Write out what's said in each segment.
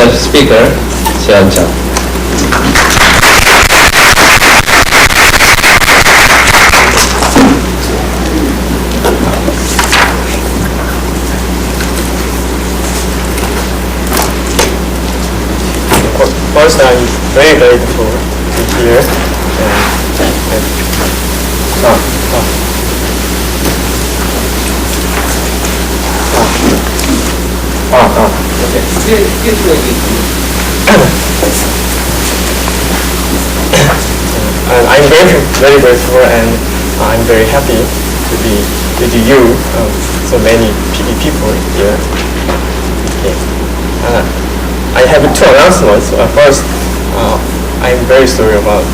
the speaker, Sean-chan. First, I'm very grateful to be here. Okay. And I'm very grateful, and I'm very happy to be with you, so many people here. Okay. I have two announcements. First, I'm very sorry about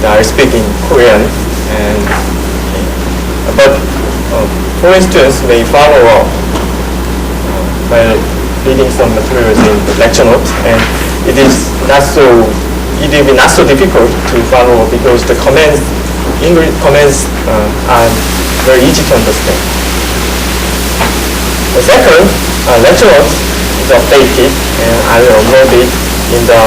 that I speak in Korean, and but foreign students may follow up by reading some materials in the lecture notes, and it will be not so difficult to follow because the English comments are very easy to understand. The second, lecture notes is updated, and I will upload it in the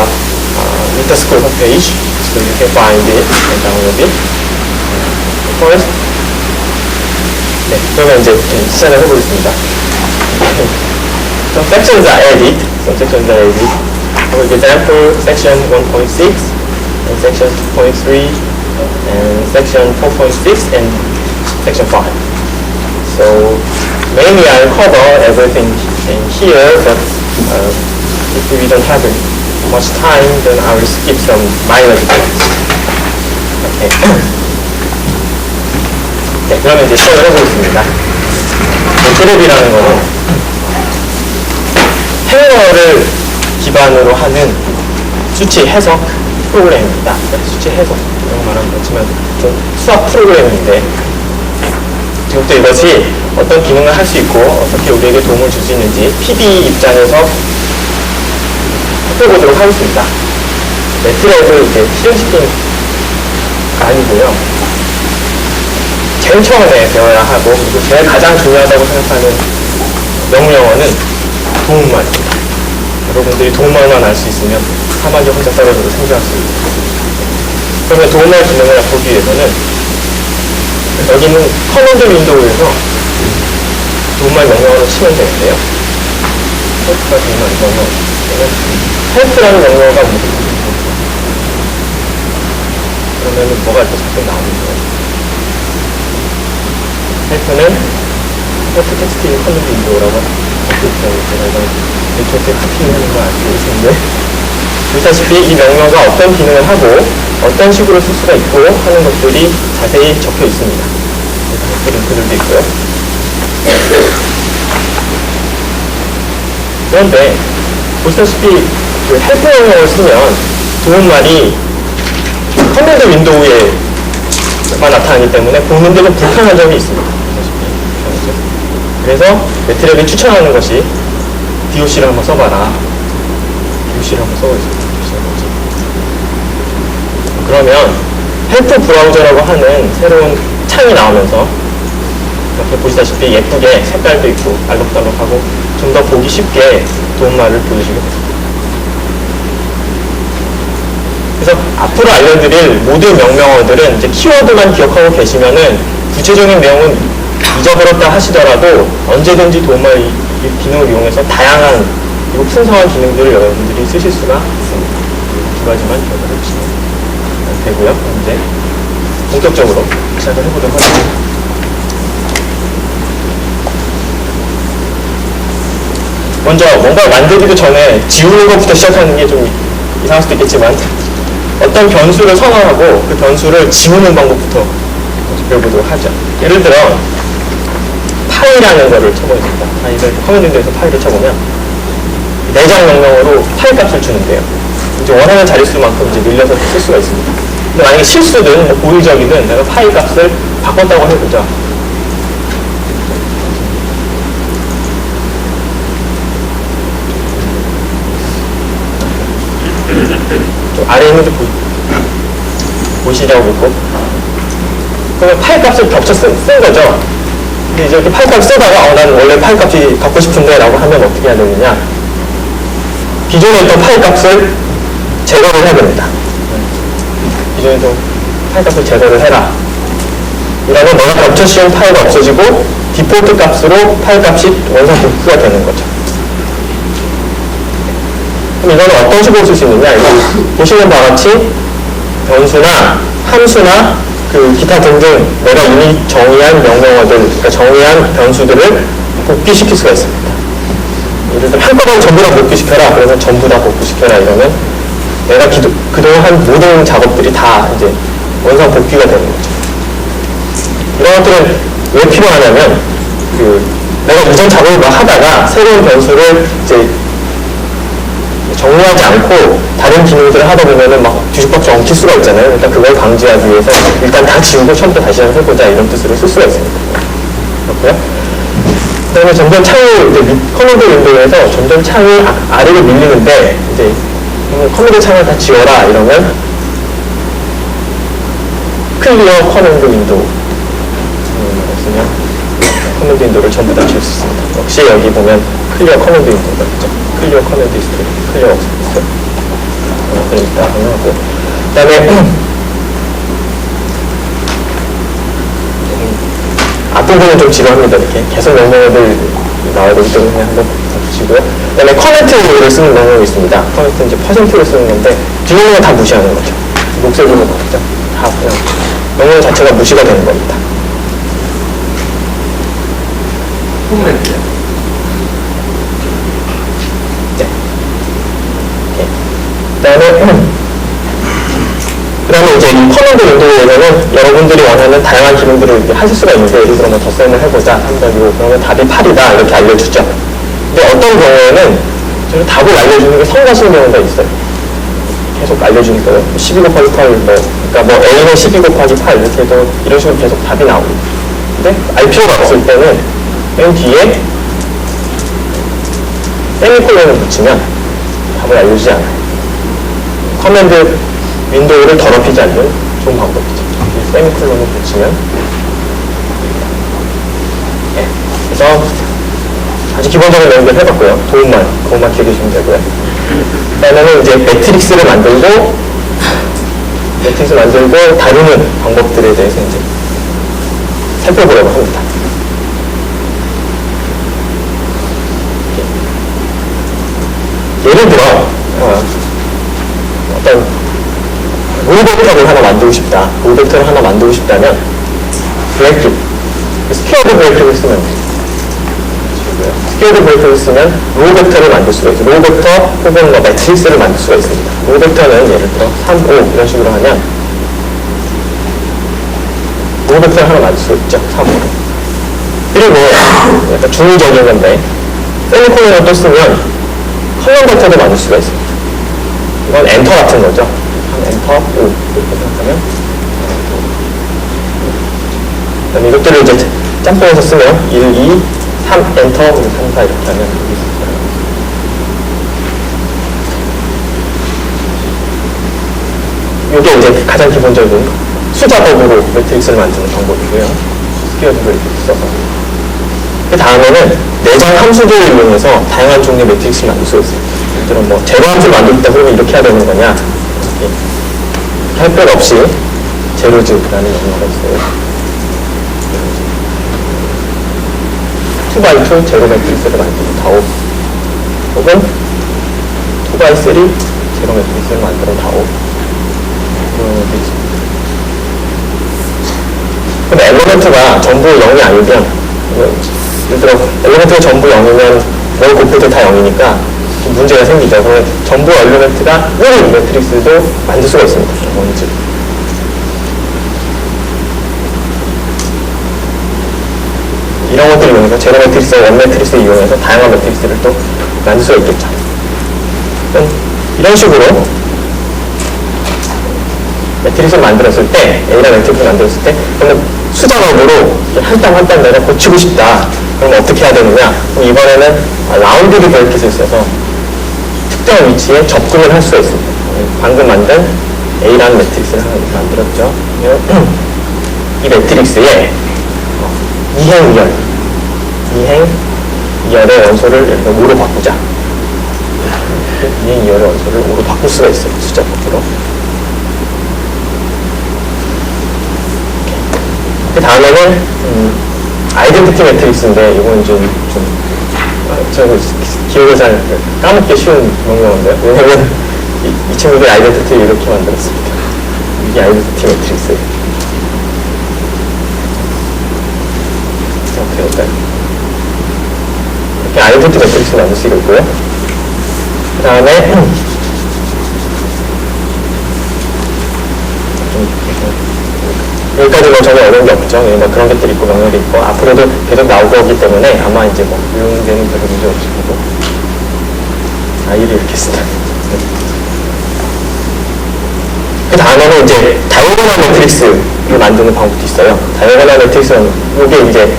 Interschool page, so you can find it and download it. First, 네, 그러면 이제 시작을 해보겠습니다. Some sections are added. For example, section 1.6 and section 2.3 and section 4.6 and section 5. So mainly I'll cover everything in here, but if we don't have much time, then I will skip some minor details. Okay. 네, 그러면 이제 시작을 해보겠습니다. 그룹이라는 거는 행어를 기반으로 하는 수치 해석 프로그램입니다. 수치 해석 이런 거 말하면 그렇지만 좀 수학 프로그램인데 지금 또 이것이 어떤 기능을 할 수 있고 어떻게 우리에게 도움을 줄 수 있는지 PD 입장에서 살펴보도록 하겠습니다. 매트랩을 이제 실행시키는 거 아니고요. 제일 처음에 배워야 하고 그리고 제일 가장 중요하다고 생각하는 명령어는 도움말입니다. 여러분들이 도움말만 알 수 있으면 사막에 혼자 떨어져도 생존할 수 있습니다. 그러면 도움말 기능을 보기 위해서는 여기는 커맨드 윈도우에서 도움말 명령어를 치면 되는데요. 헬프가 도움말 명령어는 헬프라는 명령어가 무슨 뜻이죠? 그러면 뭐가 이렇게 자꾸 나오는 거예요? 헬프는 헬프 텍스트 커맨드 윈도우라고 제가 이건 네트워크에 카피하는 거 알고 있는데 보시다시피 이 명령어가 어떤 기능을 하고 어떤 식으로 쓸 수가 있고 하는 것들이 자세히 적혀 있습니다. 링크들도 있고요. 그런데 보시다시피 그 헬프 명령어를 쓰면 도움말이 커맨드 윈도우에만 나타나기 때문에 보는데 좀 불편한 점이 있습니다. 그래서 매트랩이 추천하는 것이 DOC를 한번 써봐라. DOC를 한번 써보겠습니다. 그러면 헬프 브라우저라고 하는 새로운 창이 나오면서 이렇게 보시다시피 예쁘게 색깔도 있고 알록달록하고 좀 더 보기 쉽게 도움말을 보여주게 됩니다. 그래서 앞으로 알려드릴 모든 명령어들은 이제 키워드만 기억하고 계시면은 구체적인 내용은 잊어버렸다 하시더라도 언제든지 도움말 기능을 이용해서 다양한 그리고 풍성한 기능들을 여러분들이 쓰실 수가 있습니다. 두 가지만 기억을 해주시면 되고요. 이제 본격적으로 시작을 해보도록 하겠습니다. 먼저 뭔가 만들기도 전에 지우는 것부터 시작하는 게 좀 이상할 수도 있겠지만 어떤 변수를 선언하고 그 변수를 지우는 방법부터 배워보도록 하죠. 예를 들어 파이라는 거를 쳐보겠습니다. 파이를 커맨드에서 파이를 쳐보면 내장 명령어로 파이 값을 주는데요. 이제 원하는 자릿수만큼 이제 늘려서 쓸 수가 있습니다. 근데 만약에 실수든 뭐 고의적이든 내가 파이 값을 바꿨다고 해보죠. 아래에 있는 게 보이시냐고 믿고 그러면 파이 값을 겹쳐 쓴 거죠. 근데 이제 이렇게 파이 값을 쓰다가 난 원래 파이 값이 갖고 싶은데 라고 하면 어떻게 해야 되느냐, 기존에 있던 파일 값을 제거를 해야 됩니다. 기존에 있던 파일 값을 제거를 해라. 이러면 내가 겹쳐 씌운 파일이 없어지고 디폴트 값으로 파일 값이 원상 복구가 되는 거죠. 그럼 이거는 어떤 식으로 쓸 수 있느냐? 이거 보시는 바와 같이 변수나 함수나 그 기타 등등 내가 이미 정의한 명령어들, 그러니까 정의한 변수들을 복귀시킬 수가 있습니다. 예를 들어 한꺼번에 전부 다 복귀시켜라. 그러면 전부 다 복귀시켜라. 이러면 내가 그동안 한 모든 작업들이 다 이제 원상 복귀가 되는 거죠. 이런 것들은 왜 필요하냐면 내가 이전 작업을 막 하다가 새로운 변수를 이제 정리하지 않고 다른 기능들을 하다 보면은 막 뒤죽박죽 엉킬 수가 있잖아요. 일단 그걸 방지하기 위해서 일단 다 지우고 처음부터 다시 한번 해보자 이런 뜻으로 쓸 수가 있습니다. 그렇고요. 그 다음에 점점 창이 이제 커맨드 윈도우에서 점점 창이 아래로 밀리는데 이제 커맨드 창을 다 지워라 이러면 클리어 커맨드 윈도우 있으면 커맨드 윈도우를 전부 다 지울 수 있습니다. 역시 여기 보면 클리어 커맨드 윈도우가 있죠. 클리어 커맨드 히스토리, 클리어 웍스페이스 그걸 이따 하고 그 다음에 앞부분은 좀 지루합니다. 이렇게 계속 명령어들 나와야 되기 때문에 그냥 한번 붙이고요. 그 다음에 커멘트를 쓰는 명령이 있습니다. 커멘트는 이제 퍼센트를 쓰는 건데 뒤에 있는 건 다 무시하는 거죠. 녹색으로 바뀌죠. 다 그냥 명령 자체가 무시가 되는 겁니다. 폼멘트요? 네. 그 다음에 이제 이 커맨드 윈도우에서는 여러분들이 원하는 다양한 기능들을 이렇게 하실 수가 있는데 예를 들어 뭐 덧셈을 해보자 한다고 그러면 답이 8이다 이렇게 알려주죠. 근데 어떤 경우에는 저는 답을 알려주는 게 성가시는 경우가 있어요. 계속 알려주니까요. 12 곱하기 8, 그러니까 뭐 A는 12 곱하기 8 이렇게 해도 이런 식으로 계속 답이 나옵니다. 근데 알 필요가 없을 때는 맨 뒤에 세미콜론을 붙이면 답을 알려주지 않아요. 커맨드 윈도우를 더럽히지 않는 좋은 방법이죠. 세미콜론을 붙이면 네. 그래서 아주 기본적인 내용들 해봤고요. 그것만 기억해 주시면 되고요. 그 다음에는 이제 매트릭스를 만들고 다루는 방법들에 대해서 이제 살펴보려고 합니다. 예를 들어 어떤 롤 벡터를 하나 만들고 싶다. 롤 벡터를 하나 만들고 싶다면 브레이크, 스퀘어드 브레이크를 쓰면 돼요. 스퀘어드 브레이크를 쓰면 롤 벡터를 만들 수가 있어요. 롤 벡터 혹은 뭐 매트릭스를 만들 수가 있습니다. 롤 벡터는 예를 들어 3, 5 이런 식으로 하면 롤 벡터를 하나 만들 수가 있죠. 3, 5로. 그리고 약간 중의적인 건데 세미콜론을 또 쓰면 컬럼 벡터도 만들 수가 있습니다. 이건 엔터 같은 거죠. 엔터 5 이렇게 생각하면 그다음에 이것들을 이제 짬뽕해서 쓰면 1, 2, 3 엔터 3, 4 이렇게 하면 이게 이제 가장 기본적인 수작업으로 매트릭스를 만드는 방법이고요. 스퀘어드를 이렇게 써서 그 다음에는 내장 함수들을 이용해서 다양한 종류의 매트릭스를 만들 수 있어요. 예를 들어 뭐 제로 함수를 만들다 그러면 이렇게 해야 되는 거냐 이렇게 할 필요 없이 제로즈라는 영어가 있어요. 2x2 제로 매트릭스를 만드는 다오 혹은 2x3 제로 매트릭스를 만드는 다오 그런 것도 있습니다. 근데 엘리먼트가 전부 0이 아니면 예를 들어 엘리먼트가 전부 0이면 뭘 곱할 때 다 0이니까 문제가 생기죠. 그러면 전부 엘리먼트가 1인 매트릭스도 만들 수가 있습니다. 뭔지. 이런 것들을 이용해서 제로 매트릭스, 원 매트릭스를 이용해서 다양한 매트릭스를 또 만들 수가 있겠죠. 이런 식으로 매트릭스를 만들었을 때, A랑 매트릭스를 만들었을 때, 그러면 수작업으로 한 땀 한 땀 내가 고치고 싶다. 그럼 어떻게 해야 되느냐? 그럼 이번에는 라운드리 브레이킷을 써서 특정한 위치에 접근을 할 수가 있습니다. 방금 만든 A라는 매트릭스를 하나 이렇게 만들었죠. 이 매트릭스에 이행, 이열의 원소를 이렇게 5로 바꾸자. 2행 2열의 원소를 5로 바꿀 수가 있어요. 숫자법으로. 그 다음에는 아이덴티티 매트릭스인데 이건 제가 기억을 잘 까먹기 쉬운 명령어인데요. 왜냐면 이 친구들이 아이덴티티를 이렇게 만들었습니다. 이게 아이덴티티 매트릭스예요. 어떻게 할까요? 이렇게 아이덴티티 매트릭스를 만들 수 있고요. 그 다음에 여기까지 뭐 전혀 어려운 게 없죠. 뭐 그런 것들이 있고 명령이 있고 앞으로도 계속 나올 거기 때문에 아마 이제 뭐 이런 데는 별로 문제 없을 거고. 아이를 이렇게 쓴다. 그 다음에는 이제 다이어고널 매트릭스를 만드는 방법도 있어요. 다이어고널 매트릭스는 이게 이제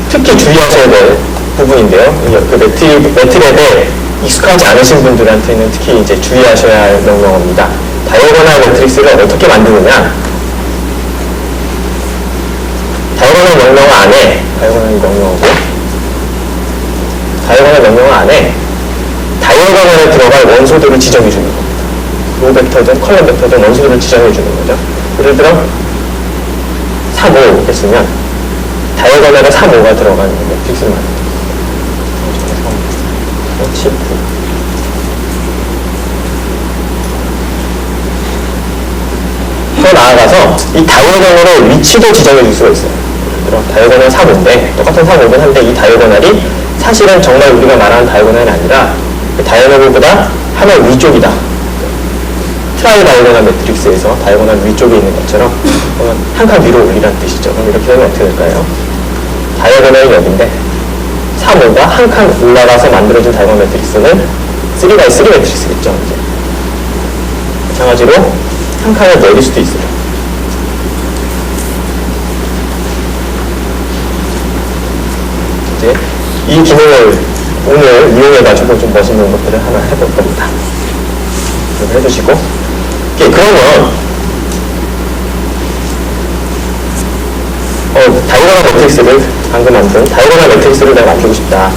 특히 주의하셔야 될 부분인데요. 그 매트랩에 익숙하지 않으신 분들한테는 특히 이제 주의하셔야 할 명령어입니다. 다이어고널 매트릭스를 어떻게 만드느냐? 다이어고널 명령어 안에 다이어고널 명령어 안에 다이어고널에 들어갈 원소들을 지정해 주는 겁니다. 로 벡터든 컬럼 벡터든 원소들을 지정해 주는 거죠. 예를 들어 3, 5 이렇게 쓰면 다이어고널에 3, 5가 들어가는 매트릭스를 만듭니다. 7, 9 더 나아가서 이 다이어고널의 위치도 지정해 줄 수가 있어요. 예를 들어 다이어고널 3호인데 똑같은 3호긴 한데 이 다이어고널이 사실은 정말 우리가 말하는 다이어고널이 아니라 그 다이어고널보다 하나 위쪽이다. 트라이 다이어고널 매트릭스에서 다이어고널 위쪽에 있는 것처럼 한 칸 위로 올리라는 뜻이죠. 그럼 이렇게 되면 어떻게 될까요? 다이어고널이 여기인데 3호가 한 칸 올라가서 만들어진 다이어고널 매트릭스는 3x3 매트릭스겠죠. 이제. 마찬가지로 한 칸을 내릴 수도 있어요. 이제 이 기능을 오늘 이용해가지고 좀 멋있는 것들을 하나 해볼 겁니다. 좀 해주시고. 그러면 다이어고널 매트릭스를 방금 만든 다이어고널 매트릭스를 내가 만들고 싶다.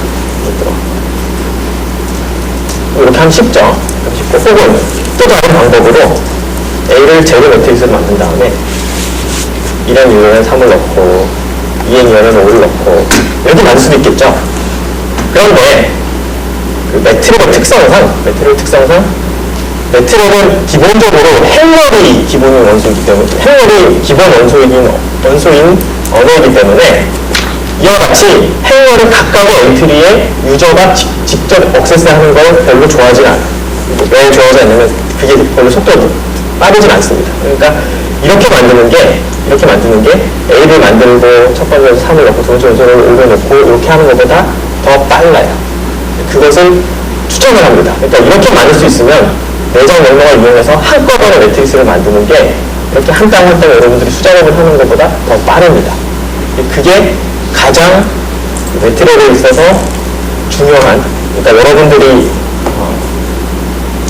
이렇게 하면 쉽죠. 쉽고 혹은 또 다른 방법으로 A를 제로 매트릭스를 만든 다음에 1행 2행 3을 넣고 2행 2행 5를 넣고 이렇게 만들 수도 있겠죠. 그런데 그 매트릭의 특성상 매트릭은 기본적으로 행렬이 기본인 원소이기 때문에 행렬이 기본 원소인 언어이기 때문에 이와 같이 행렬을 각각의 엔트리에 유저가 직접 액세스하는 걸 별로 좋아하지 않아요. 왜 좋아하지 않냐면 그게 별로 속도가 빠르진 않습니다. 그러니까 이렇게 만드는 게 A를 만들고 첫 번째 3을 넣고 두 번째 원소를 5를 넣고 이렇게 하는 것보다 더 빨라요. 그것을 추천을 합니다. 그러니까 이렇게 만들 수 있으면 내장 명령을 이용해서 한꺼번에 매트릭스를 만드는 게 이렇게 한 땀 한 땀 여러분들이 수작업을 하는 것보다 더 빠릅니다. 그게 가장 매트릭에 있어서 중요한, 그러니까 여러분들이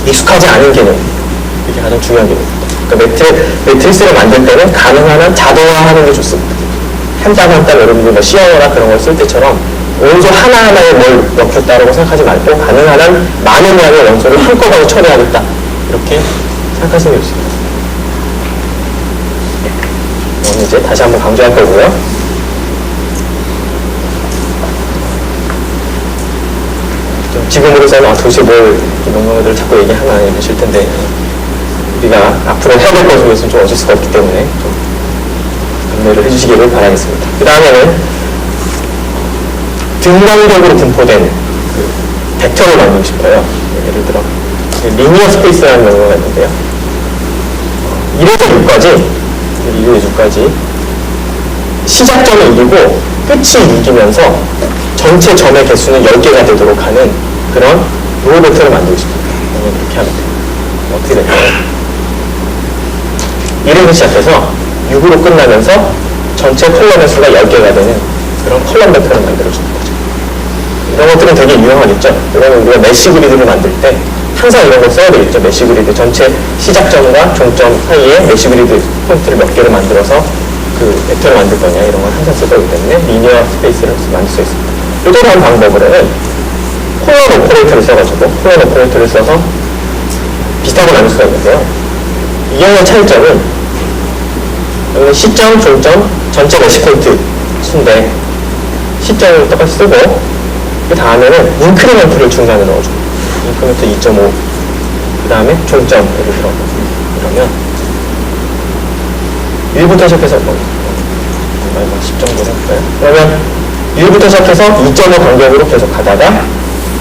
익숙하지 않은 개념, 이게 가장 중요한 개념입니다. 그러니까 매트릭스를 만들 때는 가능한 한 자동화하는 게 좋습니다. 한 땀 한 땀 여러분들 뭐 시험이나 그런 걸 쓸 때처럼 원소 하나하나에 뭘 넣겠다라고 생각하지 말고 가능한 한 많은 양의 원소를 한꺼번에 처리하겠다. 이렇게 생각하시면 좋습니다. 이건 이제 다시 한번 강조할 거고요. 지금으로서는 도대체 뭘 명령어들을 자꾸 얘기하나 이러실 텐데 우리가 앞으로 해야 될 것으로서는 좀 어쩔 수가 없기 때문에 좀 안내를 해주시기를 바라겠습니다. 그 다음에는 등간격으로 분포된 그 벡터를 만들고 싶어요. 예를 들어 리니어 스페이스라는 명령어가 있는데요. 1에서 6까지 시작점이 1이고 끝이 6이면서 전체 점의 개수는 10개가 되도록 하는 그런 로 벡터를 만들고 싶습니다. 그러면 이렇게 하면 돼요. 어떻게 될까요? 1에서 시작해서 6으로 끝나면서 전체 컬럼의 수가 10개가 되는 그런 컬럼 벡터를 만들어주는 거죠. 이런 것들은 되게 유용하겠죠. 왜냐면 우리가 메쉬 그리드를 만들 때 항상 이런 걸 써야 되겠죠. 메쉬 그리드 전체 시작점과 종점 사이에 메쉬 그리드 포인트를 몇 개를 만들어서 그 벡터를 만들 거냐 이런 걸 항상 쓸 거기 때문에 리니어 스페이스를 만들 수 있습니다. 또 다른 방법으로는 콜런 오퍼레이터를 써가지고 콜런 오퍼레이터를 써서 비슷하게 나눌 수가 있는데요. 이 경우의 차이점은 여기는 시점, 종점, 전체 레시콘트 수인데 시점을 똑같이 쓰고 그 다음에는 인크리먼트를 중간에 넣어줘요. 인크리먼트 2.5 그 다음에 종점 예를 들어 이러면 1부터 시작해서 뭐 10 정도 해볼까요? 그러면 1부터 시작해서 2.5 간격으로 계속 가다가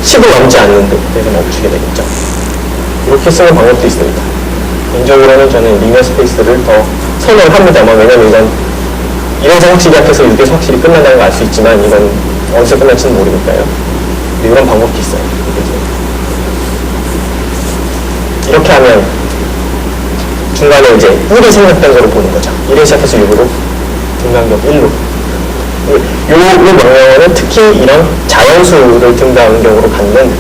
10을 넘지 않는 데서 멈추게 되겠죠. 이렇게 쓰는 방법도 있습니다. 개인적으로는 저는 리니어 스페이스를 더 선호를 합니다만, 왜냐면 이건 이래서 확실히 시작해서 이렇게 확실히 끝난다는 걸 알 수 있지만 이건 어디서 끝날지는 모르니까요. 이런 방법도 있어요. 이렇게 하면 중간에 이제 1이 생략된 거로 보는 거죠. 1에 시작해서 6으로 등간격 1로. 요 명령어는 특히 이런 자연수를 등간격으로 갖는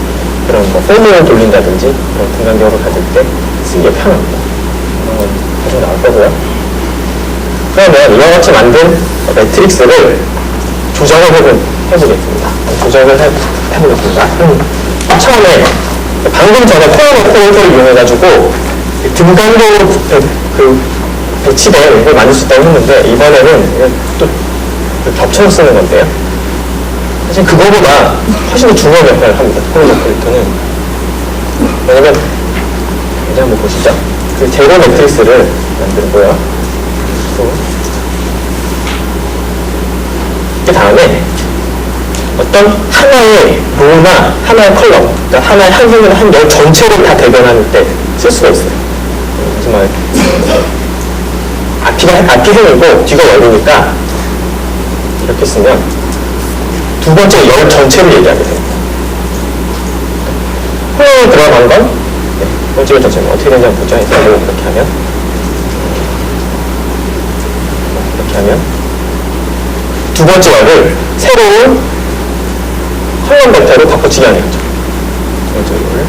그런 뭐 포문을 돌린다든지 그런 등간격으로 가질 때 쓰기가 편합니다. 이런 건 나중에 나올 거고요. 그러면 이와 같이 만든 매트릭스를 조정을 해보겠습니다. 조정을 해보겠습니다. 처음에 방금 전에 콜런 오퍼레이터를 이용해가지고 등간격으로 배치된 걸 만들 수 있다고 했는데, 이번에는 또 겹쳐서 쓰는 건데요. 사실 그거보다 훨씬 더 중요한 역할을 합니다. 콜런 오퍼레이터는. 왜냐면 이제 한번 보시죠. 그 제로 매트릭스를 만들고요. 그 다음에 어떤 하나의 로나 하나의 컬럼, 그러니까 하나의 한 행을 한 열 전체를 다 대변할 때 쓸 수가 있어요. 정말 앞이 행이고 뒤가 열이니까 이렇게 쓰면 두 번째 열 전체를 얘기하게 됩니다. 컬럼에 들어간 건 두 번째 열 전체는 어떻게 되는지 한번 보죠. 이렇게 하면 두 번째 열을 새로운 컬럼 벡터로 바꿔치기 하는 거죠. 두 번째 열을.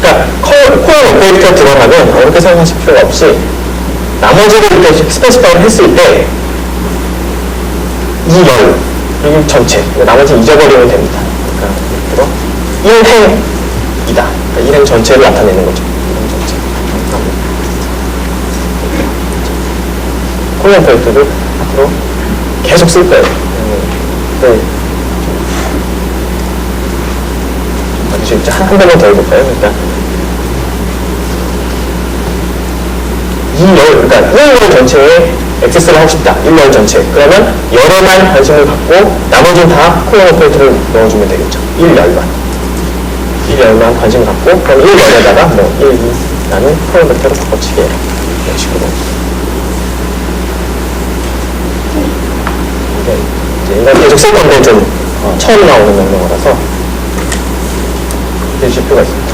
그러니까 콜런 오퍼레이터 들어가면 어렵게 생각하실 필요가 없이 나머지를 이렇게 스페시파이를 했을 때 이 열, 이 전체, 나머지 잊어버리면 됩니다. 그러니까 예를 들어 1행이다. 그러니까 1행 전체를 나타내는 거죠. 1행 전체. 콜런 오퍼레이터를 앞으로 계속 쓸 거예요. 네. 봐주시겠죠? 한 번만 더 해볼까요? 그러니까 그러니까 1열 전체에 액세스를 하고 싶다. 1열 전체. 그러면 열에만 관심을 갖고 나머지는 다 콜런 오퍼레이터를 넣어주면 되겠죠. 1열만. 1열만 관심 갖고 그럼 1열에다가 뭐 1, 2라는 콜런 벡터를 바꿔치게 이런 식으로. 이건 계속 쓸 건데 좀 처음 나오는 명령어라서 해주실 필요가 있습니다.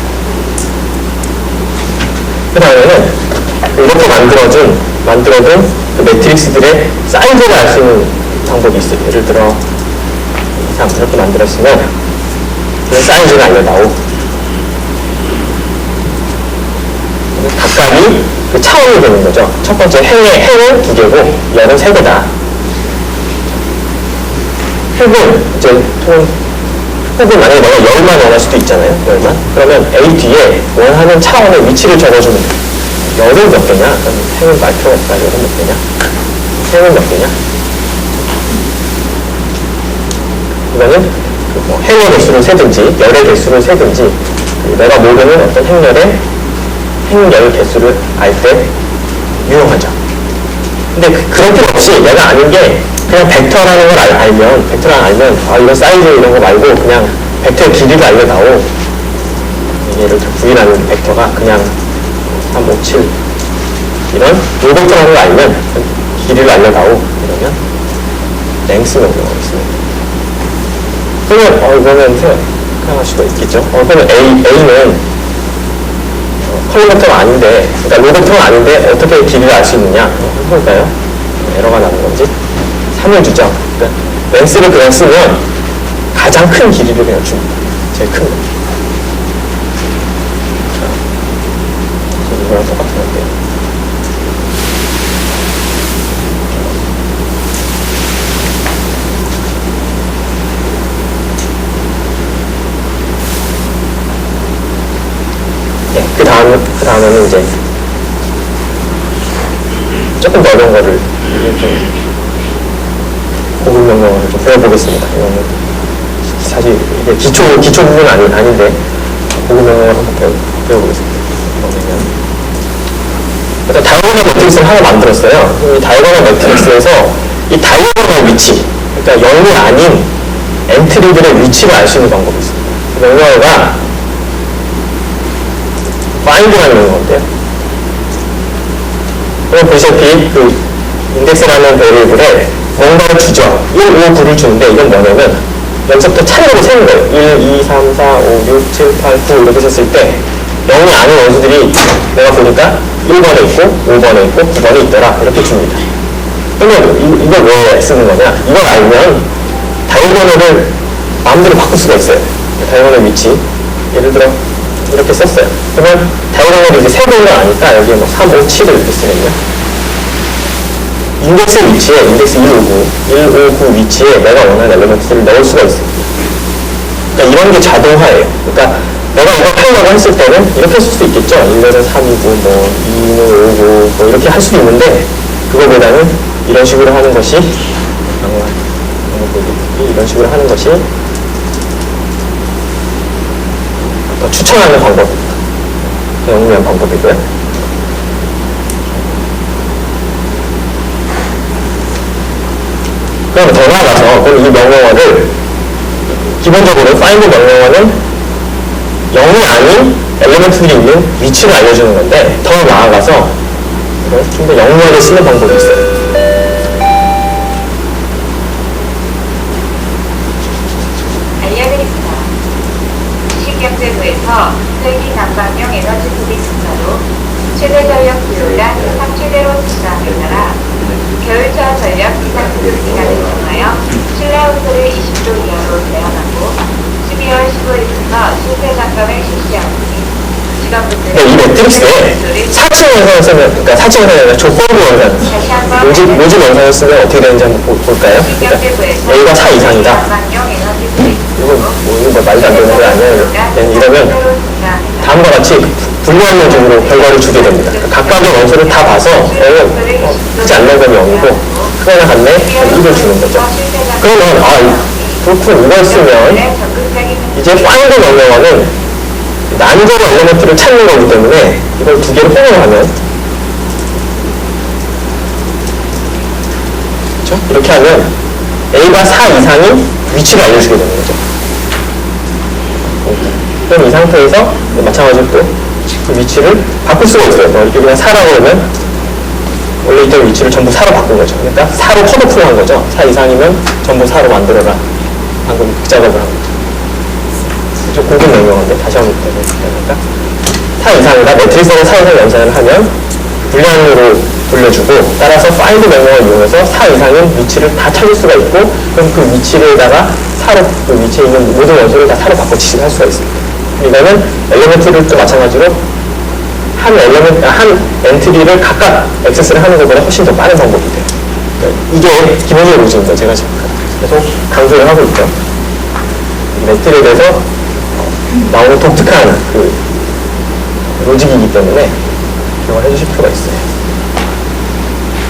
그 다음에는 이렇게 만들어둔 그 매트릭스들의 사이즈를 알 수 있는 방법이 있어요. 예를 들어 이렇게 만들었으면 그 사이즈를 알려다오. 각각이 그 차원이 되는 거죠. 첫 번째 행은 2개고 열은 3개다. 획은 이제 혹은 만약에 내가 열만 원할 수도 있잖아요. 열만. 그러면 A 뒤에 원하는 차원의 위치를 적어주면 돼요. 열은 몇 개냐? 행은 말 필요가 없다. 열은 몇 개냐? 행은 몇 개냐? 이거는 행의 개수를 세든지 열의 개수를 세든지 내가 모르는 어떤 행열의 행열 개수를 알 때 유용하죠. 근데 그런 필요 없이 내가 아는 게 그냥 벡터라는 걸 알면, 벡터라는 알면, 이거 사이즈 이런 거 말고 그냥 벡터의 길이를 알려다오. 예를 들어 V라는 벡터가 그냥 3, 5, 7 이런 벡터라는 걸 알면 길이를 알려다오. 이러면 랭스 명령어가 있습니다. 그러면 이거는 생각할 수가 있겠죠. 그러면 A는 컬럼 벡터가 아닌데, 그러니까 로 벡터가 아닌데 어떻게 길이를 알 수 있느냐? 한번 해볼까요? 에러가 나는 건지. 3을 주죠. 그러니까 랭스를 그냥 쓰면 가장 큰 길이를 그냥 줍니다. 제일 큰 거. 자, 이거랑 똑같은 건데요. 다음에는 이제 조금 더 어려운 거를 좀 고급 명령어를 좀 배워보겠습니다. 이거는 사실 이게 기초 부분은 아닌데 고급 명령어를 한번 배워보겠습니다. 뭐냐면 일단 다이어고널 매트릭스를 하나 만들었어요. 이 다이어고널 매트릭스에서 이 다이어고널 위치, 그러니까 0이 아닌 엔트리들의 위치를 알 수 있는 방법이 있습니다. 그 명령어가 find라는 명령어인데요. 그럼 보시다시피 그 인덱스라는 베리어블에 뭔가를 주죠. 1, 5, 9를 주는데 이건 뭐냐면 여기서부터 차례로 세는 거예요. 1, 2, 3, 4, 5, 6, 7, 8, 9 이렇게 썼을 때 0이 아닌 원수들이 내가 보니까 1번에 있고 5번에 있고 9번에 있더라 이렇게 줍니다. 그러면 이걸 왜 쓰는 거냐? 이걸 알면 다이어고널을 마음대로 바꿀 수가 있어요. 다이어고널 위치 예를 들어 이렇게 썼어요. 그러면 다이어고널이 이제 세 개인 걸 아니까 여기에 뭐 3, 5, 7을 이렇게 쓰거든요. 인덱스 위치에 인덱스 1, 5, 9, 1, 5, 9 위치에 내가 원하는 엘리먼트를 넣을 수가 있어요. 그러니까 이런 게 자동화예요. 그러니까 내가 이거 하려고 했을 때는 이렇게 쓸 수 있겠죠. 1은 3이고 뭐 2는 5고 뭐 이렇게 할 수도 있는데 그거보다는 이런 식으로 하는 것이 이런 식으로 하는 것이 더 추천하는 방법입니다. 영리한 방법이고요. 그럼 더 나아가서 그럼 이 명령어를 기본적으로 find 명령어는 0이 아닌 엘리먼트들이 있는 위치를 알려주는 건데 더 나아가서 좀 더 영리하게 쓰는 방법이 있어요. 알려드립니다. 주식경제부에서 세기 난방용 에너지 소비 순서로 최대 전력 비율당 3최대로 조사함에 따라 겨울철 전력 비상 구급 기간을 정하여 실내 온도를 20도 이하로 제한하고 12월 15일부터 실제 점검을 실시하오니 직원분들은 이 매트릭스에 4층 원상을 쓰면, 그러니까 4층 원상이 아니라 조건부 원상, 다시 한번 모집 원상을 쓰면 어떻게 되는지 한번 볼까요? 그러니까 A가 4 이상이다. 난방용 에너지 소비 이건 뭐 이건 뭐 말도 안 되는 거 아니에요? 이러면 다음과 같이 불리한 요즘으로 결과를 주게 됩니다. 그러니까 각각의 원소를 다 봐서 크지 않는 건 0이고 크거나 같네? 1을 주는 거죠. 그러면 그렇군 이걸 쓰면 이제 find 명령어는 난저로 엘리먼트를 찾는 거기 때문에 이걸 두 개를 혼용하면 그렇죠? 이렇게 하면 A가 4 이상인 위치를 알려주게 되는 거죠. 그럼 이 상태에서 마찬가지로 또 그 위치를 바꿀 수가 있어요. 이렇게 그냥 4라고 하면 원래 있던 위치를 전부 4로 바꾼 거죠. 그러니까 4로 컷오프를 한 거죠. 4 이상이면 전부 4로 만들어라. 방금 그 작업을 한 거죠. 좀 고급 명령어인데 다시 한번 볼게요. 4 이상이다. 매트릭스에서 4 이상 연산을 하면 불량으로 돌려주고 따라서 find 명령어를 이용해서 4 이상인 위치를 다 찾을 수가 있고 그럼 그 위치에다가 4로 그 위치에 있는 모든 원소를 다 4로 바꿔치기를 할 수가 있습니다. 이거는 엘리먼트를 또 마찬가지로 한 엔트리를 각각 액세스를 하는 것보다 훨씬 더 빠른 방법이 돼요. 이게 기본적인 로직입니다. 제가 지금 계속 강조를 하고 있죠. 이 매트릭에서 나오는 독특한 그 로직이기 때문에 기억을 해주실 필요가 있어요.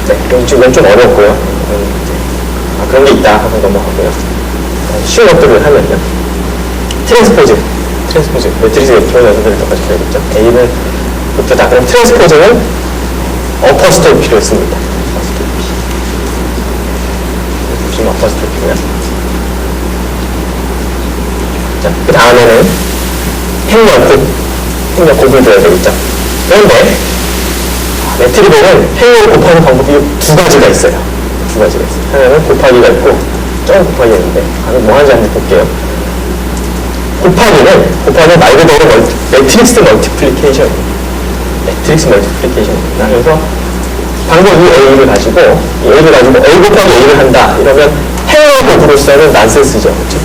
네, 그럼 지금 좀 어렵고요. 그런 게 있다 하고 넘어가고요. 쉬운 것들을 하면요. 트랜스포즈, 매트릭스 기본 연산들을 더 가져야겠죠. A는 목표다. 그럼 트랜스포즈는 어퍼스토피를 씁니다. 지금 어퍼스토피고요. 자, 그 다음에는 행렬곱을 줘야 되겠죠. 그런데 매트릭에는 행렬 곱하는 방법이 두 가지가 있어요. 하나는 곱하기가 있고 점 곱하기가 있는데 뭐 하는지 한번 볼게요. 곱하기는 말 그대로 매트릭스 멀티플리케이션입니다. 그래서 방금 이 A를 가지고 A 곱하기 A를 한다. 이러면 행렬 곱으로서는 난센스죠. 그렇죠?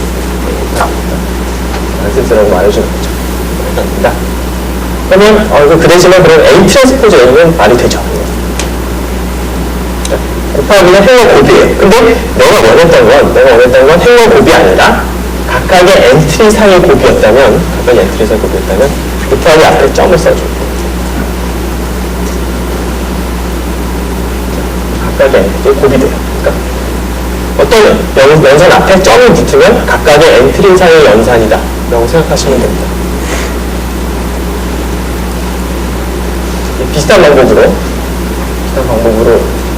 난센스라고 말해주는 거죠. 그렇습니다. 그러면 그 대신에 그럼 A 트랜스포즈 A는 말이 되죠. 곱하기는 행렬 곱이에요. 근데 내가 원했던 건 행렬 곱이 아니라 각각의 엔트리 상의 곱이었다면 곱하기 앞에 점을 써줘. 각각의 엔트리에 곱이 돼요. 그러니까 어떤 연산 앞에 점이 붙으면 각각의 엔트리 사이의 연산이다 라고 생각하시면 됩니다. 비슷한 방법으로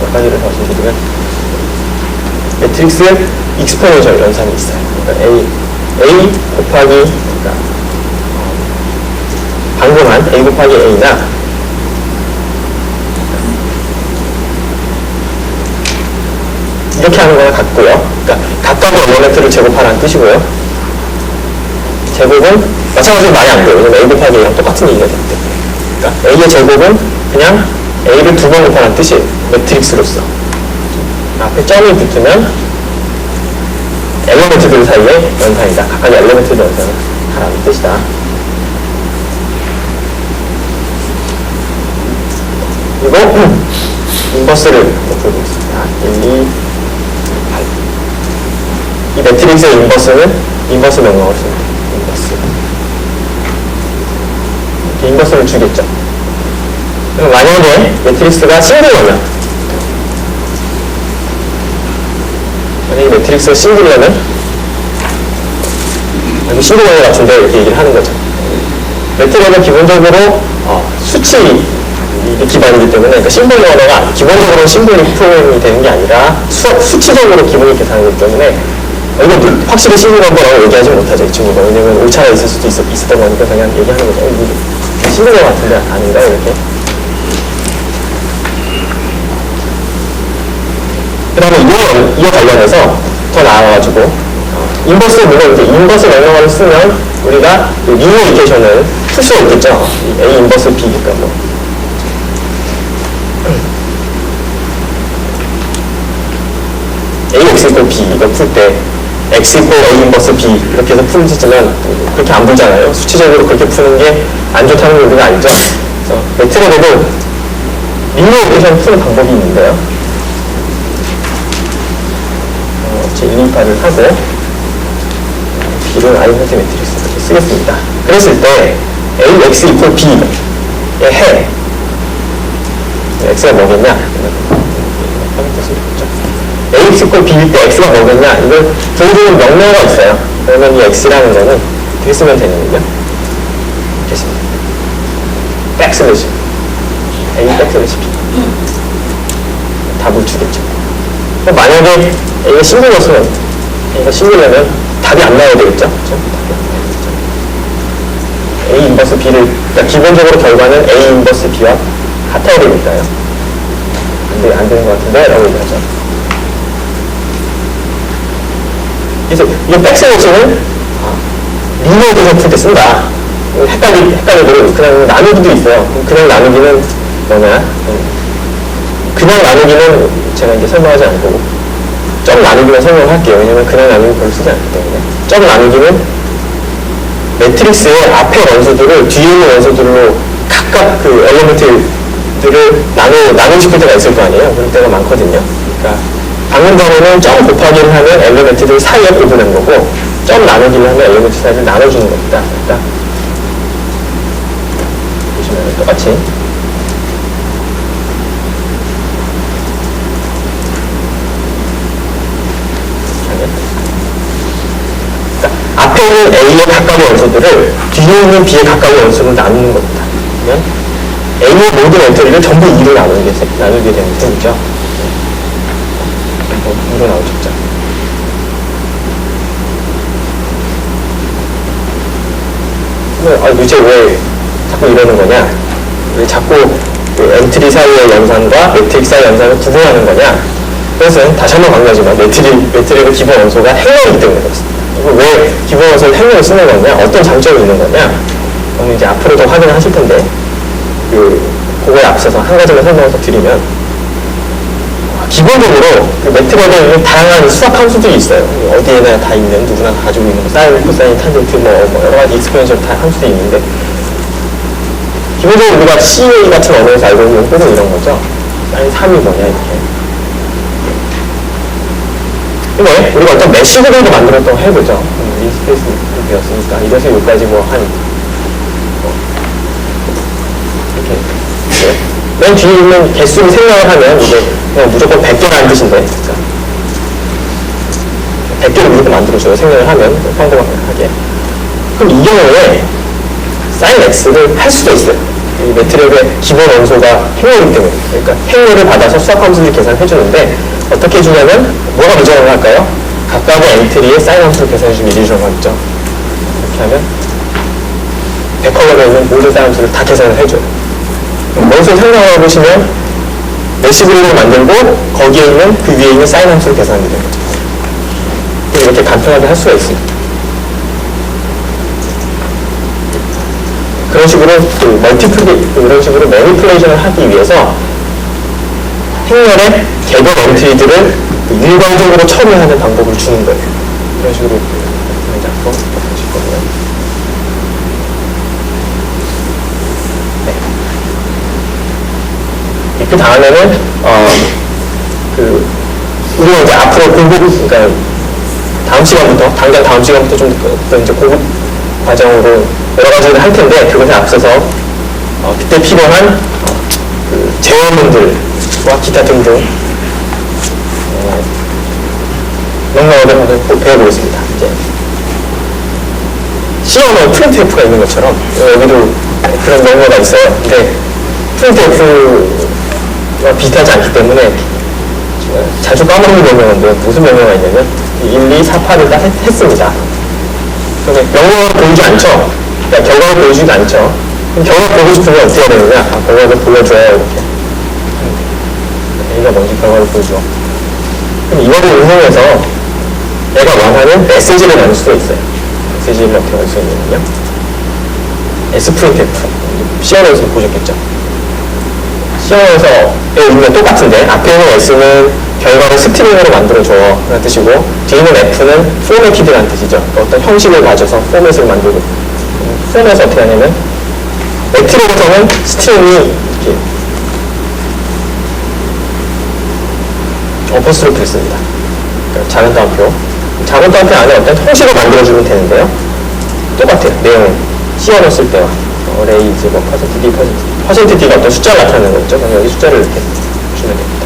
몇 가지를 말씀드리면 매트릭스에 익스포네셜 연산이 있어요. 그러니까 A 곱하기 그러니까 방분한 A 곱하기 A나 이렇게 하는 거랑 같고요. 그러니까 각각의 엘리멘트를 제곱하라는 뜻이고요. 제곱은 마찬가지로 말이 안 돼요. 왜냐면 A 곱하기 A랑 똑같은 얘기가 되기 때문에. 그러니까 A의 제곱은 그냥 A를 2번 곱하라는 뜻이에요. 매트릭스로서. 앞에 점이 붙으면 엘리멘트들 사이의 연산이다. 각각의 엘리멘트들 연산을 하라는 뜻이다. 그리고 인버스를 보고 있습니다. 1, 2, 8. 이 매트릭스의 인버스는 인버스 명령어를 씁니다. 인버스. 이렇게 인버스를 주겠죠. 그럼 만약에 매트릭스가 싱글러면 만약에 매트릭스가 싱글러면 싱글러면 같은데 이렇게 얘기를 하는 거죠. 매트릭은 기본적으로 수치 기반이기 때문에 그러니까 심볼리 언어가 기본적으로 심볼리 프로그램이 되는 게 아니라 수치적으로 기본이 계산하기 때문에 이거 확실히 심볼리 언어라고 얘기하지 못하죠. 이 친구가. 왜냐면 오차가 있을 수도 있었던 거니까 그냥 얘기하는 거죠. 이거 심볼리 같은데 아닌가 이렇게. 그 다음에 이거 관련해서 더 나아가지고 인버스 물론 이제 인버스 명령어를 쓰면 우리가 리니어 이케이션을 풀 수가 있겠죠. A 인버스 B니까 뭐. AX equal B 이거 풀 때 X equal A 인버스 B 이렇게 해서 풀지만 그렇게 안 풀잖아요. 수치적으로 그렇게 푸는 게 안 좋다는 얘기가 아니죠. 그래서 매트릭에도 리니어 이케이션 푸는 방법이 있는데요. 제 1, 2, 8을 하고 B를 아이덴티 매트릭스 이렇게 쓰겠습니다. 그랬을 때 AX equal B의 해 X가 뭐겠냐? AX equal B일 때 X가 뭐겠냐? 이걸 보여주는 명령어가 있어요. 그러면 이 X라는 거는 어떻게 쓰면 되냐면요. 이렇게 씁니다. 백슬래시 A 백슬래시 B 답을 주겠죠. 만약에 A가 싱글러면 A가 싱글러면 답이 안 나와야 되겠죠? 그렇죠? A 인버스 B를 그러니까 기본적으로 결과는 A 인버스 B와 같아야 되니까요. 안 되는 것 같은데 라고 얘기하죠. 그래서 이 백슬래시는 리니어 계산 풀 때 쓴다. 헷갈리도록 그냥 나누기도 있어요. 그냥 나누기는 뭐냐? 그냥 나누기는 제가 이제 설명하지 않고 점 나누기만 설명을 할게요. 왜냐면 그냥 나누기 별로 쓰지 않기 때문에. 점 나누기는 매트릭스의 앞에 원소들을 뒤에 있는 원소들로 각각 그 엘리멘트들을 나누실 때가 있을 거 아니에요. 그럴 때가 많거든요. 그러니까 방금 전에는 점 곱하기를 하면 엘리멘트들 사이에 곱하는 거고 점 나누기를 하면 엘리멘트 사이를 나눠주는 겁니다. 그러니까 보시면 똑같이 앞에 있는 A의 각각의 원소들을 뒤에 있는 B의 각각의 원소를 나누는 겁니다. 그러면 A의 모든 엔트리를 전부 2로 나누게 되는 셈이죠. 2로 나오셨죠. 도대체 왜 자꾸 이러는 거냐? 왜 자꾸 그 엔트리 사이의 연산과 매트릭스 사이의 연산을 구분하는 거냐? 그것은 다시 한번 강조하지만 매트릭의 기본 원소가 행렬이기 때문에 그렇습니다. 왜 기본 원소를 행렬을 쓰는 거냐? 어떤 장점이 있는 거냐? 그건 이제 앞으로 더 확인을 하실 텐데 그거에 앞서서 한 가지만 설명해서 드리면 기본적으로 그 매트릭에는 다양한 수학 함수들이 있어요. 어디에나 다 있는 누구나 가지고 있는 거 사인, 코사인, 탄젠트 뭐 여러 가지 익스포넨셜 다 함수들이 있는데 기본적으로 우리가 CA 같은 언어에서 알고 있는 뜻은 이런 거죠. 사인 3이 뭐냐 이렇게. 근데 우리가 어떤 메쉬 그룹을 만들었다고 해보죠. 인스페이스 배웠으니까 이래서 여기까지 이렇게 네. 맨 뒤에 있는 개수를 생각을 하면 이게 그냥 무조건 100개라는 뜻인데, 그러니까 100개를 무조건 만들어줘요. 생각을 하면 평범하게. 그럼 이 경우에 sin x를 할 수도 있어요. 이 매트릭의 기본 원소가 행렬이기 때문에. 그러니까 행렬을 받아서 수학 함수를 계산해 주는데 어떻게 해주냐면 뭐가 미정을 할까요? 각각의 엔트리의 sin 함수를 계산해 주면 이리 정하겠죠. 이렇게 하면 100컬럼에 있는 모든 sin 함수를 다 계산을 해줘요. 원소 생각해 보시면 메시 그림을 만들고 거기에 있는 그 위에 있는 sin 함수를 계산하게 되는 거죠. 이렇게 간편하게 할 수가 있습니다. 그런 식으로 이런 식으로 매니플레이션을 하기 위해서 행렬의 개별 엔트리들을 일괄적으로 처리하는 방법을 주는 거예요. 이런 식으로 잡고 보실 거고요. 네. 그 다음에는 우리가 이제 앞으로 그러니까 다음 시간부터 당장 다음 시간부터 좀 더 이제 공부 과정으로 여러 가지를 할 텐데 그것에 앞서서 그때 필요한 제어문들과 기타 등등 명령어를 배워보겠습니다. 이제 C언어 printf가 있는 것처럼 여기도 그런 명령어가 있어요. 근데 printf와 비슷하지 않기 때문에 자주 까먹는 명령어인데 무슨 명령어가 있냐면 1, 2, 4, 8을 다 했습니다. 명령어를 보이지 않죠? 그러니까 결과를 보여주지 않죠? 그럼 결과 보고 싶으면 어떻게 해야 되느냐? 결과를 보여줘요, 이렇게. A가 뭔지 결과를 보여줘. 그럼 이거를 응용해서 내가 원하는 메시지를 만들 수도 있어요. 메시지를 어떻게 만들 수 있느냐? Sprintf. C언어에서 보셨겠죠? C언어에서의 의미가 똑같은데 앞에 있는 S는 결과를 스트링으로 만들어줘 라는 뜻이고 뒤에 있는 F는 포맷이드라는 뜻이죠. 어떤 형식을 가져서 포맷을 만들고 포맷을 어떻게 하냐면 매트릭에서는 스트링이 이렇게 어퍼스로프 있습니다. 그러니까 작은 따옴표 작은 따옴표 안에 어떤 형식을 만들어주면 되는데요. 똑같아요. 내용은 C언어 쓸 때와 array is 뭐 %d %d가 어떤 숫자를 나타내는 거죠. 그럼 여기 숫자를 이렇게 주면 됩니다.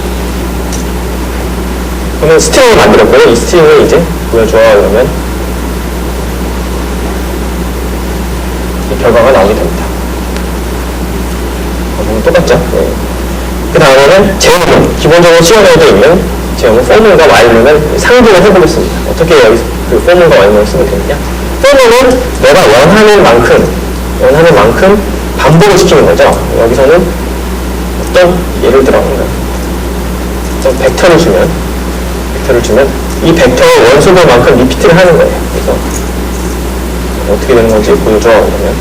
그러면 스트링을 만들었고요. 이 스트링을 이제 보여줘 그러면 이 결과가 나오게 됩니다. 보면 똑같죠? 네. 그 다음에는 제어문. 기본적으로 C언어에도 있는 제어문, for문과 while문을 상징을 해보겠습니다. 어떻게 여기 그 for문과 while문을 쓰면 되느냐? for문은 내가 원하는 만큼 반복을 시키는 거죠. 여기서는 어떤 예를 들어 어떤 벡터를 주면 이 벡터의 원소들만큼 리피트를 하는 거예요. 그래서 어떻게 되는 건지 보여줘. 그러면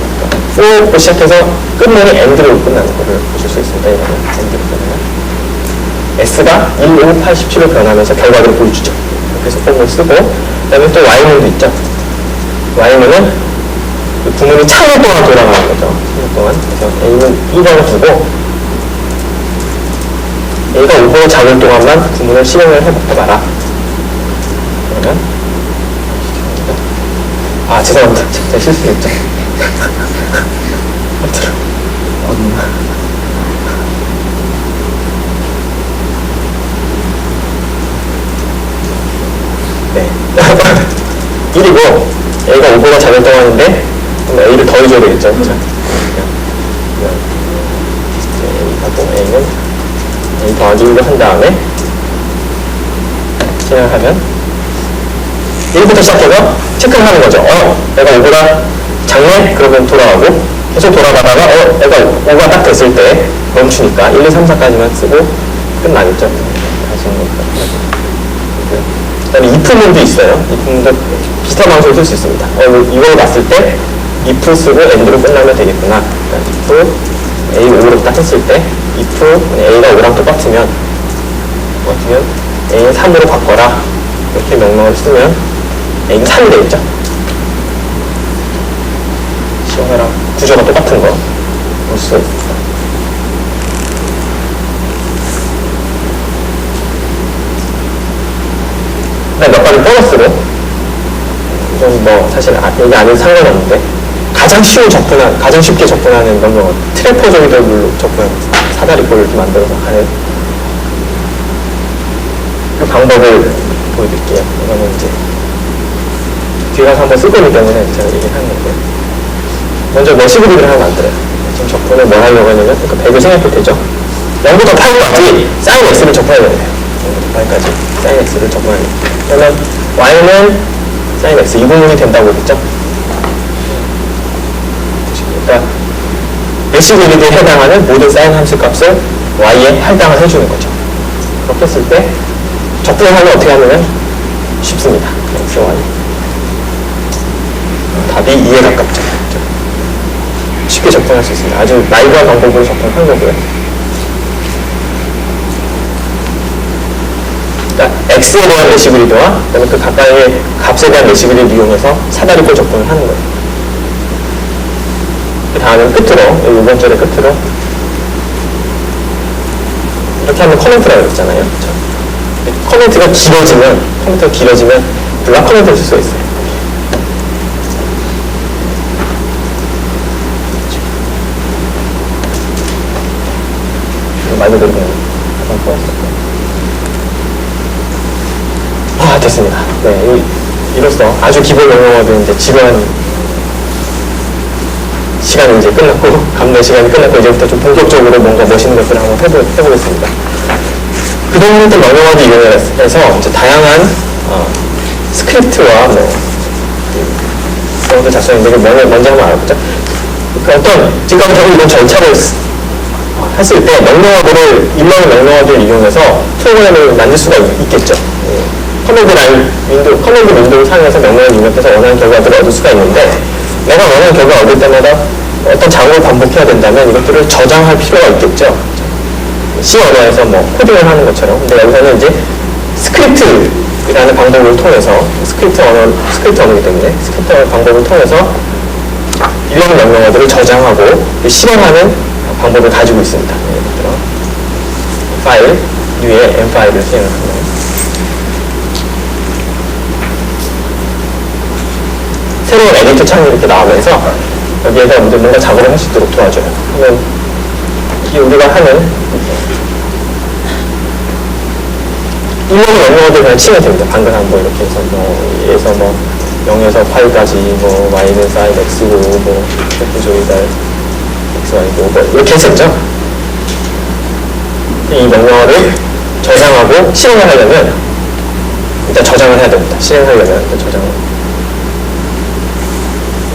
for로 시작해서 끝내는 end로 끝나는 거를 보실 수 있습니다. 이거는 end로 끝나면 S가 1, 5, 8, 17로 변하면서 결과를 보여주죠. 그래서 form을 쓰고 그 다음에 또 Y문도 있죠. Y문은 그 부문이 차례 동안 돌아가는 거죠. 차례 동안. 그래서 A는 2번을 두고 A가 5번을 잡을 동안만 구문을 실행을 해봐라. 그러면 죄송합니다. 제가 실수했죠. 네. 1이고 A가 5번을 잡을 동안인데 그럼 A를 더해줘야 되겠죠. 그렇죠? A는 A 더하기 1로 한 다음에 실행을 하면 1부터 시작해서 체크를 하는 거죠. 내가 5보다 작네? 그러면 돌아가고 계속 돌아가다가 내가 5가 딱 됐을 때 멈추니까 1, 2, 3, 4까지만 쓰고 끝나겠죠. 다시 한번 그 다음에 if문도 있어요. if문도 비슷한 방식으로 쓸 수 있습니다. 이걸 봤을 때 if 쓰고 end로 끝나면 되겠구나. 그러니까 if A 5로 딱 했을 때 if A가 5랑 똑같으면 A는 3으로 바꿔라. 이렇게 명령을 쓰면 A는 3이 되겠죠. 시험이랑 구조가 똑같은 거 볼 수 있습니다. 몇 가지 보너스로 이건 뭐 사실 얘기 안 해도 상관없는데 가장 쉽게 접근하는 명령어 트래퍼 정도로 접근하는 사다리꼴을 이렇게 만들어서 하는 그 방법을 보여드릴게요. 이거는 이제 뒤에 가서 한번 쓸 거기 때문에 제가 얘기를 하는 건데, 먼저 메시그리드를 하나 만들어요. 지금 적분을 뭐 하려고 하냐면, 그러니까 100을 생각해도 되죠. 0부터 8까지 sin x를 적분해야 돼요. 0부터 8까지 sin x를 적분해야 돼요. 그러면 y는 sin x, 이 부분이 된다고 했죠? 그러니까 메시그리드에 해당하는 모든 sin 함수 값을 y에 할당을 해주는 거죠. 그렇게 했을 때 적분을 하면 어떻게 하면 쉽습니다. x, y. 답이 2에 가깝죠. 쉽게 접근할 수 있습니다. 아주 나이브한 방법으로 접근한 거고요. 그러니까 x에 대한 메시그리드와 그다음에 그 가까이의 값에 대한 메시그리드를 이용해서 사다리꼴 접근을 하는 거예요. 그 다음은 끝으로, 여기 5번 절의 끝으로 이렇게 하면 커멘트라고 했잖아요. 커멘트가 길어지면 블락 커멘트를 쓸 수가 있어요. 말 그대로 그냥 한번 보았었고요. 아, 됐습니다. 네, 이로써 아주 기본 영어들 이제 지루한 시간이 이제 끝났고, 감내 시간이 끝났고, 이제부터 좀 본격적으로 뭔가 멋있는 것들을 한번 해보겠습니다. 그동안부터 명령어를 이용해서 이제 다양한 스크립트와 그런 것들 작성했는데, 먼저 한번 알아보자. 그 어떤, 지금부터 이런 절차를 했을 때 일러는 명령어들을 이용해서 프로그램을 만들 수가 있겠죠. 커맨드 윈도우를 사용해서 명령어를 입력해서 원하는 결과들을 얻을 수가 있는데, 내가 원하는 결과를 얻을 때마다 어떤 작업을 반복해야 된다면 이것들을 저장할 필요가 있겠죠. C 언어에서 코딩을 하는 것처럼. 근데 여기서는 이제 스크립트라는 방법을 통해서, 스크립트 언어이기 때문에 스크립트 방법을 통해서 일련 명령어들을 저장하고 실행하는 방법을 가지고 있습니다. 예를 들어 파일 위에 M 파일을 실행을 하면 새로운 에디터 창이 이렇게 나오면서 여기에서 이제 뭔가 작업을 할 수 있도록 도와줘요. 그러면 이게 우리가 하는 일련 명령어들 그냥 치면 됩니다. 방금 한 이렇게 해서 얘에서 0에서 8까지 y는 sin x고 F조이달 xy고 이렇게 했었죠. 이 명령어를 저장하고 실행을 하려면 일단 저장을 해야 됩니다. 실행하려면 일단 저장을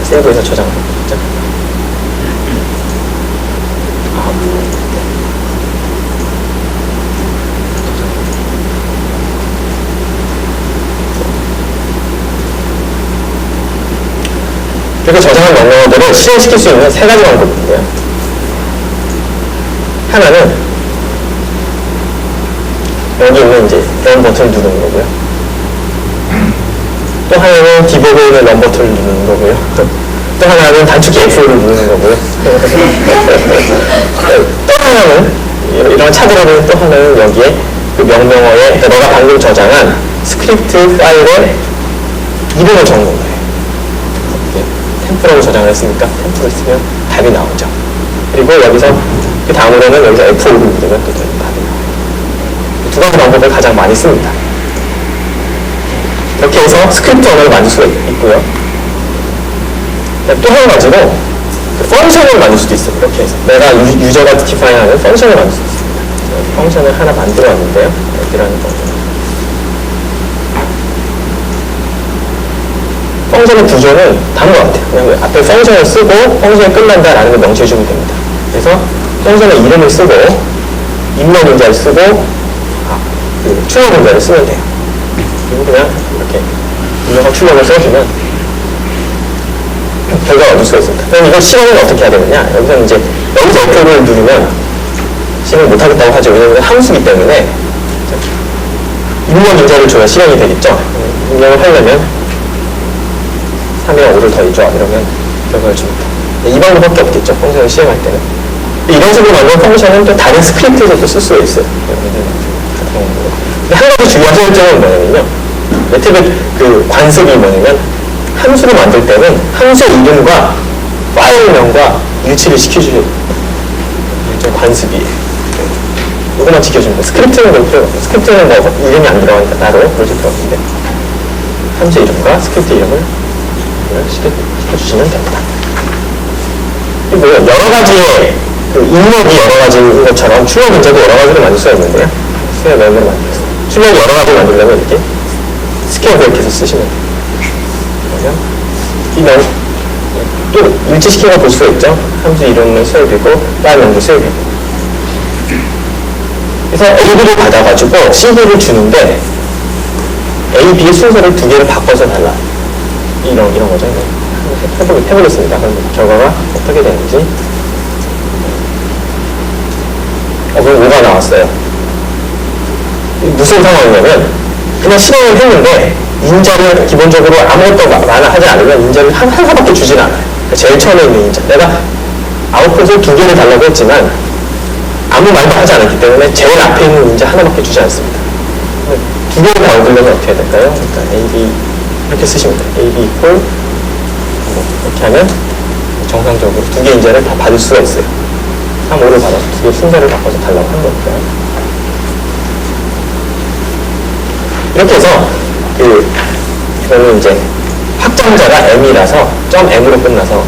세이브해서 저장을 합니다. 이렇게 저장한 명령어들을 실행시킬 수 있는 세 가지 방법이 있는데요. 하나는 여기 있는 이제 런 버튼을 누르는 거고요. 또 하나는 디버그에 있는 런 버튼을 누르는 거고요. 또 하나는 단축키 F를 누르는 거고요. 또 하나는 이런 차별화된 또 하나는 여기에 그 명령어에 너가 방금 저장한 스크립트 파일에 이름을 적는 거예요. 템프라고 저장을 했으니까 템프를 쓰면 답이 나오죠. 그리고 여기서 그 다음으로는 여기서 F5를 누르면 또 답이 나와요. 두 가지 방법을 가장 많이 씁니다. 이렇게 해서 스크립트 언어를 만들 수가 있고요. 또 한 가지로 펑션을 만들 수도 있어요. 이렇게 해서 내가 유저가 디파인하는 펑션을 만들 수 있습니다. 펑션을 하나 만들어 왔는데요. 이라는 펑션. 펑션의 구조는 다른 것 같아요. 그냥 앞에 펑션을 쓰고 펑션이 끝난다라는 걸 명시해주면 됩니다. 그래서 펑션의 이름을 쓰고 입력 문자를 쓰고 출력 문자를 쓰면 돼요. 그리고 그냥 이렇게 입력과 출력을 써주면 결과를 얻을 수가 있습니다. 그럼 이걸 실행은 어떻게 해야 되느냐? 여기서 이제 여기서 F를 누르면 실행을 못하겠다고 하죠. 왜냐하면 함수이기 때문에 입력 문자를 줘야 실행이 되겠죠. 입력을 하려면 3이랑 5를 더해줘. 이러면 결과를 줍니다. 이 방법밖에 없겠죠. 펑션을 시행할 때는. 이런 식으로 만든 펑션은 또 다른 스크립트에서도 쓸 수가 있어요. 근데 한 가지 중요한 설정은 뭐냐면요. 매트릭 그 관습이 뭐냐면 함수를 만들 때는 함수의 이름과 파일명과 일치를 시켜주는 일종 관습이에요. 이것만 지켜주면 돼. 스크립트는 볼 필요가 없어. 스크립트는 뭐 이름이 안 들어가니까 따로 그러실 필요 없는데 함수 이름과 스크립트 이름을 시켜주시면 됩니다. 그리고 여러 가지의 그 입력이 여러 가지인 것처럼 출력 문제도 여러 가지로 만들 수가 있는데요. 수의 멤버로 만들었어요. 출력 여러 가지 만들려면 이렇게 스퀘어 브레이크에서 쓰시면 돼요. 그러면 이 또 일치시켜서 볼 수가 있죠. 함수 이름은 수협이고 다음 명도 수협이고. 그래서 A, B를 받아가지고 C, D를 주는데 A, B의 순서를 두 개를 바꿔서 달라. 이런 거죠. 해보겠습니다. 그럼 결과가 어떻게 되는지. 그럼 5가 나왔어요. 무슨 상황이냐면 그냥 실험을 했는데 인자를 기본적으로 아무것도 하지 않으면 인자를 하나밖에 주진 않아요. 그러니까 제일 처음에 있는 인자. 내가 아웃풋을 두 개를 달라고 했지만 아무 말도 하지 않았기 때문에 제일 앞에 있는 인자 하나밖에 주지 않습니다. 두 개를 다 얻으려면 어떻게 해야 될까요? 그러니까 A, B 이렇게 쓰시면 돼요. A, B 이퀄 이렇게 하면 정상적으로 두 개 인자를 다 받을 수가 있어요. 3, 5를 받아서 두 개 순서를 바꿔서 달라고 한 거니까요. 이렇게 해서 이거는 이제 확장자가 m이라서 .m으로 끝나서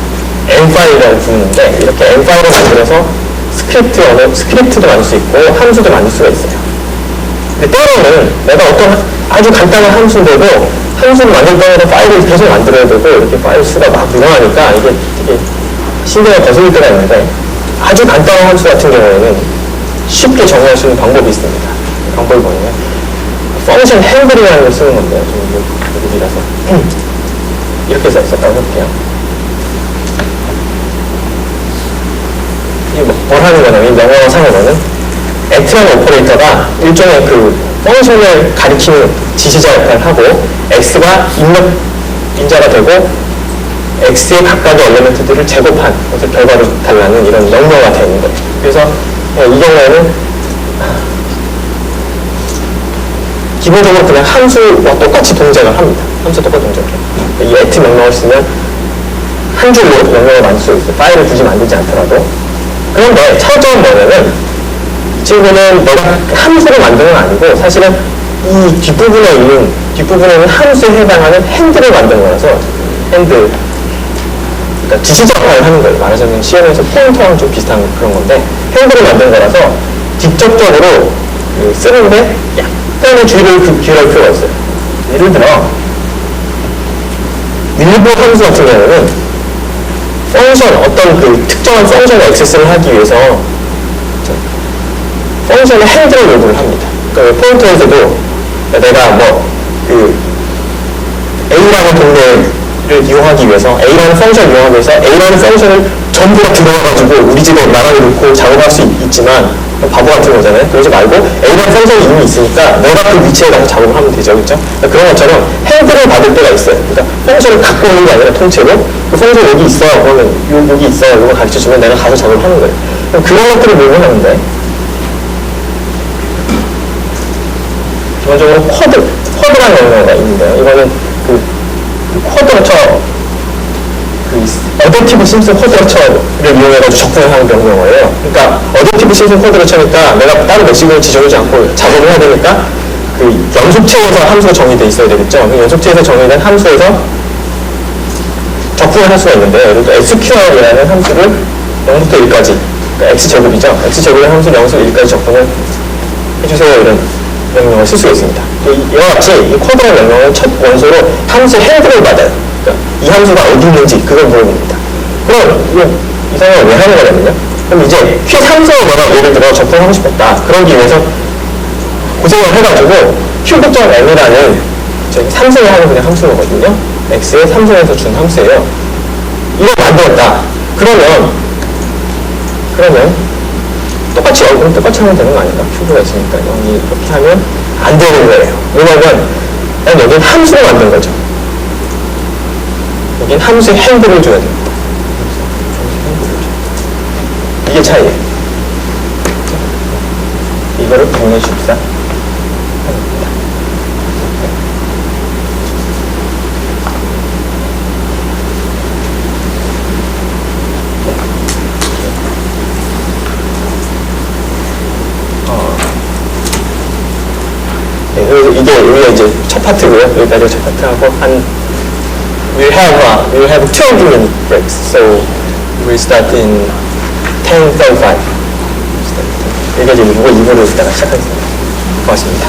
m 파일이라고 부르는데 이렇게 m 파일을 만들어서 스크립트도 만들 수 있고 함수도 만들 수가 있어요. 근데 때로는 내가 어떤 아주 간단한 함수인데도 함수를 만들 때마다 파일을 계속 만들어야 되고 이렇게 파일 수가 막 늘어나니까 이게 되게 신경을 거슬릴 때가 있는데 아주 간단한 함수 같은 경우에는 쉽게 정의할 수 있는 방법이 있습니다. 방법이 뭐냐면 펑션 핸들이라는 걸 쓰는 건데요. 좀 여기라서 이렇게 썼다고 해볼게요. 이게 뭘 하는 거냐면 이 명령어상으로는 at라는 오퍼레이터가 일종의 그 펑션을 가리키는 지시자 역할을 하고 x가 인자가 되고 x의 각각의 엘리멘트들을 제곱한 것을 결과로 달라는 이런 명령어가 되어 있는 거예요. 그래서 이 경우에는 기본적으로 그냥 함수와 똑같이 동작을 합니다. 함수와 똑같이 동작을 해요. 이 at 명령어를 쓰면 한 줄로 명령을 만들 수 있어요. 파일을 굳이 만들지 않더라도. 그런데 차이점은 뭐냐면 이 친구는 내가 함수를 만드는 건 아니고 사실은 이 뒷부분에 있는 함수에 해당하는 핸들을 만든 거라서 핸들 그러니까 지시자 역할을 하는 거예요. 말하자면 시험에서 포인터랑 좀 비슷한 그런 건데 핸들을 만든 거라서 직접적으로 쓰는데 약간의 주의를 기울일 필요가 있어요. 예를 들어 일부 함수 같은 경우는 어떤 그 특정한 펑션을 액세스를 하기 위해서 펑션의 핸들을 요구를 합니다. 그러니까 포인터에서도 내가 A라는 동네를 이용하기 위해서 A라는 펑션을 이용하기 위해서 A라는 펑션을 전부 다 들어가가지고 우리 집에 나란히 놓고 작업할 수 있지만 바보 같은 거잖아요. 그러지 말고 A라는 펑션이 이미 있으니까 내가 그 위치에 가서 작업을 하면 되죠. 그렇죠? 그러니까 그런 것처럼 핸들을 받을 때가 있어요. 그러니까 펑션을 갖고 오는 게 아니라 통째로 그 펑션 여기 있어. 그러면 여기 있어. 이거 가르쳐주면 내가 가서 작업을 하는 거예요. 그럼 그런 것들을 모르는데 기본적으로 쿼드라는 명령어가 있는데요. 이거는 그 쿼드러처 어댑티브 심슨 쿼드러처를 이용해가지고 적분을 하는 명령어예요. 그러니까 어댑티브 심슨 쿼드러처니까 내가 다른 맥시멈을 지정하지 않고 작업을 해야 되니까 그 연속체에서 함수가 정의되어 있어야 되겠죠. 그 연속체에서 정의된 함수에서 적분을 할 수가 있는데 예를 들어 SQR이라는 함수를 0부터 1까지 그러니까 X제곱이죠. X제곱의 함수를 0에서 1까지 적분을 해주세요. 이런 명령을 쓸 수가 있습니다. 이와 같이 이 쿼드라 명령은 첫 원소로 함수의 핸들을 받아요. 그러니까 이 함수가 어디 있는지 그걸 물어봅니다. 그럼 이 상황을 왜 하는 거냐면요. 그럼 이제 Q3성을 뭐라고 예를 들어 적분하고 싶었다. 그러기 위해서 고생을 해가지고 Q.M이라는 삼성을 하는 그냥 함수거든요. X의 삼성에서 준 함수예요. 이걸 만들었다. 그러면 똑같이 얼굴은 똑같이 하면 되는 거 아닌가? 큐브가 있으니까 여기 이렇게 하면 안 되는 거예요. 왜냐면 난 여기는 함수를 만든 거죠. 여기는 함수의 핸들을 줘야 됩니다. 이게 차이예요. 이거를 구분해 줍시다. 이게 우리가 이제 첫 파트고요. 여기까지가 첫 파트하고 we'll have 20-minute breaks. So we'll start in 10:35. 여기까지 2부로 있다가 시작하겠습니다. 고맙습니다.